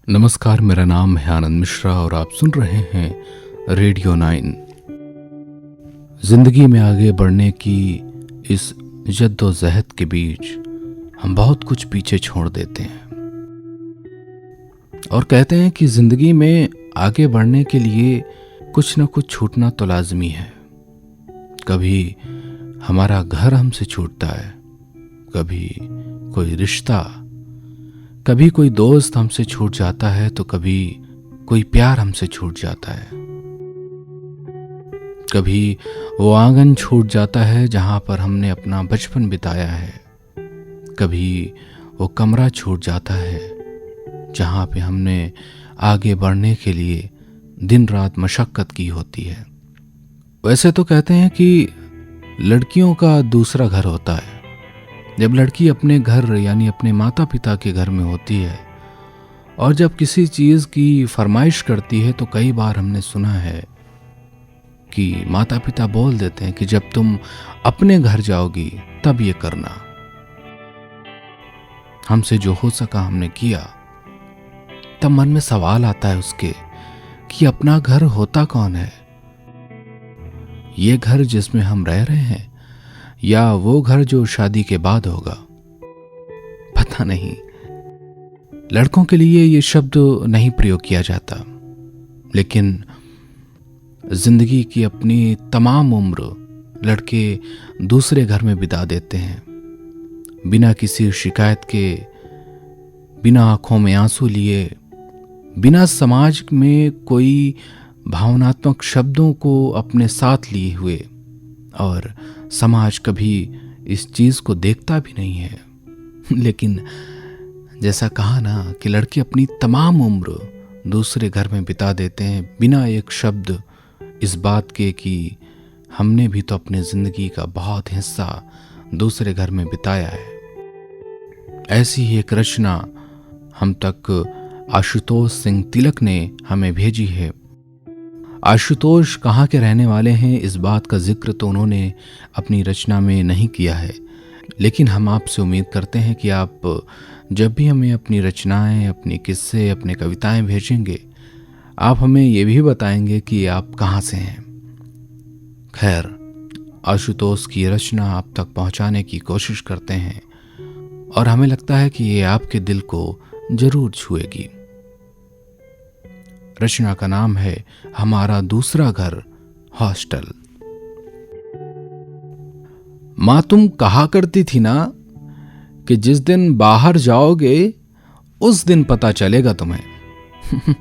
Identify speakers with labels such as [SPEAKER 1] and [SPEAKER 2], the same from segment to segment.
[SPEAKER 1] नमस्कार, मेरा नाम है आनंद मिश्रा और आप सुन रहे हैं रेडियो 9। जिंदगी में आगे बढ़ने की इस जद्दोजहद के बीच हम बहुत कुछ पीछे छोड़ देते हैं और कहते हैं कि जिंदगी में आगे बढ़ने के लिए कुछ न कुछ छूटना तो लाजमी है। कभी हमारा घर हमसे छूटता है, कभी कोई रिश्ता, कभी कोई दोस्त हमसे छूट जाता है, तो कभी कोई प्यार हमसे छूट जाता है। कभी वो आंगन छूट जाता है जहां पर हमने अपना बचपन बिताया है, कभी वो कमरा छूट जाता है जहां पे हमने आगे बढ़ने के लिए दिन रात मशक्कत की होती है। वैसे तो कहते हैं कि लड़कियों का दूसरा घर होता है। जब लड़की अपने घर यानी अपने माता पिता के घर में होती है और जब किसी चीज़ की फरमाइश करती है, तो कई बार हमने सुना है कि माता पिता बोल देते हैं कि जब तुम अपने घर जाओगी तब ये करना। हमसे जो हो सका हमने किया। तब मन में सवाल आता है उसके कि अपना घर होता कौन है? ये घर जिसमें हम रह रहे हैं या वो घर जो शादी के बाद होगा? पता नहीं। लड़कों के लिए ये शब्द नहीं प्रयोग किया जाता, लेकिन जिंदगी की अपनी तमाम उम्र लड़के दूसरे घर में बिता देते हैं, बिना किसी शिकायत के, बिना आंखों में आंसू लिए, बिना समाज में कोई भावनात्मक शब्दों को अपने साथ लिए हुए। और समाज कभी इस चीज़ को देखता भी नहीं है। लेकिन जैसा कहा ना कि लड़के अपनी तमाम उम्र दूसरे घर में बिता देते हैं, बिना एक शब्द इस बात के कि हमने भी तो अपने ज़िंदगी का बहुत हिस्सा दूसरे घर में बिताया है। ऐसी ही एक रचना हम तक आशुतोष सिंह तिलक ने हमें भेजी है। आशुतोष कहाँ के रहने वाले हैं, इस बात का जिक्र तो उन्होंने अपनी रचना में नहीं किया है, लेकिन हम आपसे उम्मीद करते हैं कि आप जब भी हमें अपनी रचनाएं, अपने किस्से, अपने कविताएं भेजेंगे, आप हमें ये भी बताएंगे कि आप कहाँ से हैं। खैर, आशुतोष की रचना आप तक पहुँचाने की कोशिश करते हैं और हमें लगता है कि ये आपके दिल को जरूर छुएगी। रचना का नाम है हमारा दूसरा घर हॉस्टल। माँ तुम कहा करती थी ना कि जिस दिन बाहर जाओगे उस दिन पता चलेगा तुम्हें।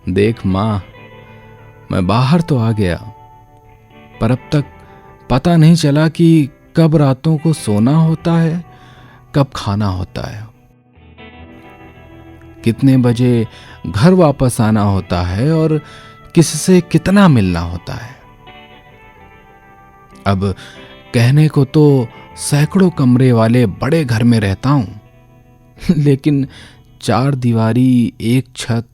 [SPEAKER 1] देख माँ, मैं बाहर तो आ गया, पर अब तक पता नहीं चला कि कब रातों को सोना होता है, कब खाना होता है, कितने बजे घर वापस आना होता है और किससे कितना मिलना होता है। अब कहने को तो सैकड़ों कमरे वाले बड़े घर में रहता हूं, लेकिन 4 दीवारी, एक छत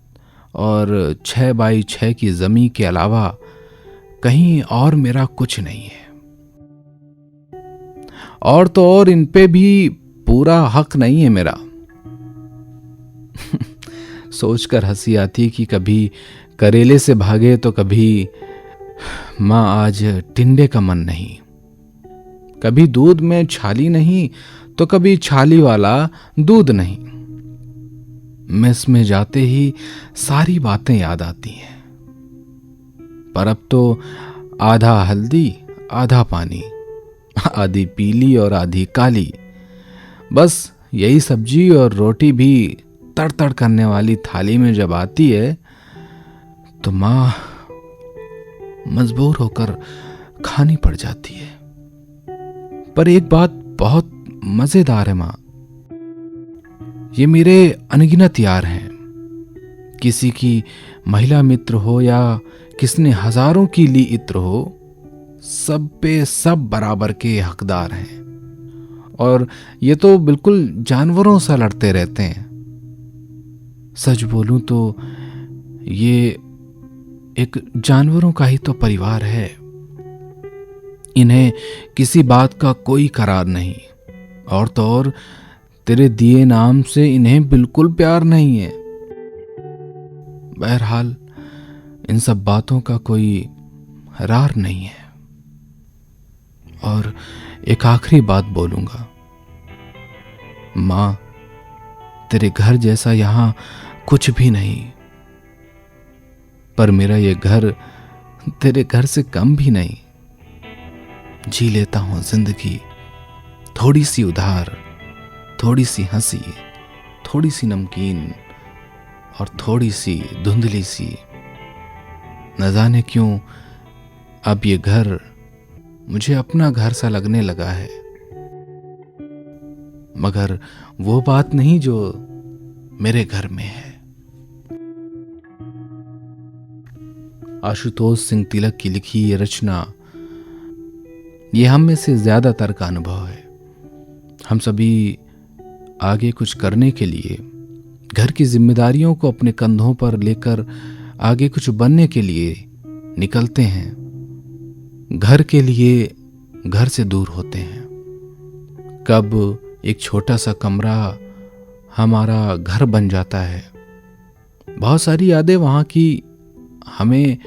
[SPEAKER 1] और 6 बाई 6 की जमीन के अलावा कहीं और मेरा कुछ नहीं है। और तो और इन पे भी पूरा हक नहीं है मेरा। सोचकर हंसी आती कि कभी करेले से भागे तो कभी माँ आज टिंडे का मन नहीं, कभी दूध में छाली नहीं तो कभी छाली वाला दूध नहीं। मेस में जाते ही सारी बातें याद आती हैं, पर अब तो आधा हल्दी आधा पानी, आधी पीली और आधी काली, बस यही सब्जी और रोटी भी तड़तड़ करने वाली थाली में जब आती है तो माँ मजबूर होकर खानी पड़ जाती है। पर एक बात बहुत मजेदार है माँ, ये मेरे अनगिनत यार हैं। किसी की महिला मित्र हो या किसने हजारों की ली इत्र हो, सब पे सब बराबर के हकदार हैं। और ये तो बिल्कुल जानवरों सा लड़ते रहते हैं। सच बोलूं तो ये एक जानवरों का ही तो परिवार है। इन्हें किसी बात का कोई करार नहीं, और तो और तेरे दिए नाम से इन्हें बिल्कुल प्यार नहीं है। बहरहाल इन सब बातों का कोई रार नहीं है। और एक आखिरी बात बोलूंगा, माँ, तेरे घर जैसा यहां कुछ भी नहीं, पर मेरा ये घर तेरे घर से कम भी नहीं। जी लेता हूं जिंदगी थोड़ी सी उधार, थोड़ी सी हंसी, थोड़ी सी नमकीन और थोड़ी सी धुंधली सी। न जाने क्यों अब ये घर मुझे अपना घर सा लगने लगा है, मगर वो बात नहीं जो मेरे घर में है। आशुतोष सिंह तिलक की लिखी ये रचना, ये हम में से ज्यादातर का अनुभव है। हम सभी आगे कुछ करने के लिए, घर की जिम्मेदारियों को अपने कंधों पर लेकर आगे कुछ बनने के लिए निकलते हैं। घर के लिए घर से दूर होते हैं। कब एक छोटा सा कमरा हमारा घर बन जाता है। बहुत सारी यादें वहाँ की हमें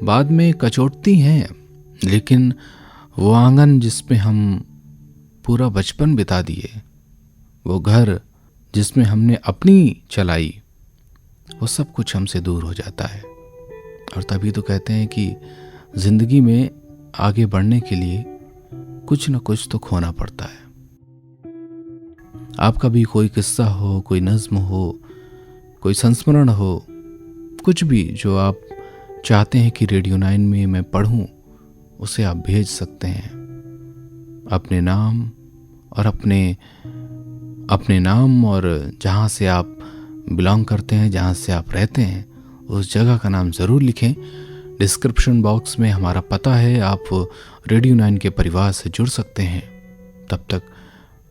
[SPEAKER 1] बाद में कचोटती हैं, लेकिन वो आंगन जिसमें हम पूरा बचपन बिता दिए, वो घर जिसमें हमने अपनी चलाई, वो सब कुछ हमसे दूर हो जाता है। और तभी तो कहते हैं कि जिंदगी में आगे बढ़ने के लिए कुछ न कुछ तो खोना पड़ता है। आपका भी कोई किस्सा हो, कोई नज्म हो, कोई संस्मरण हो, कुछ भी जो आप चाहते हैं कि रेडियो 9 में मैं पढ़ूं, उसे आप भेज सकते हैं। अपने नाम और जहाँ से आप बिलोंग करते हैं, जहाँ से आप रहते हैं, उस जगह का नाम ज़रूर लिखें। डिस्क्रिप्शन बॉक्स में हमारा पता है, आप रेडियो 9 के परिवार से जुड़ सकते हैं। तब तक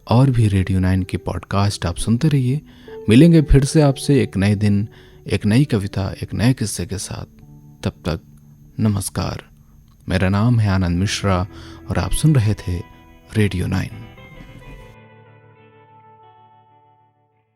[SPEAKER 1] और भी रेडियो 9 की पॉडकास्ट आप सुनते रहिए। मिलेंगे फिर से आपसे एक नए दिन, एक नई कविता, एक नए किस्से के साथ। तब तक नमस्कार। मेरा नाम है आनंद मिश्रा और आप सुन रहे थे रेडियो 9।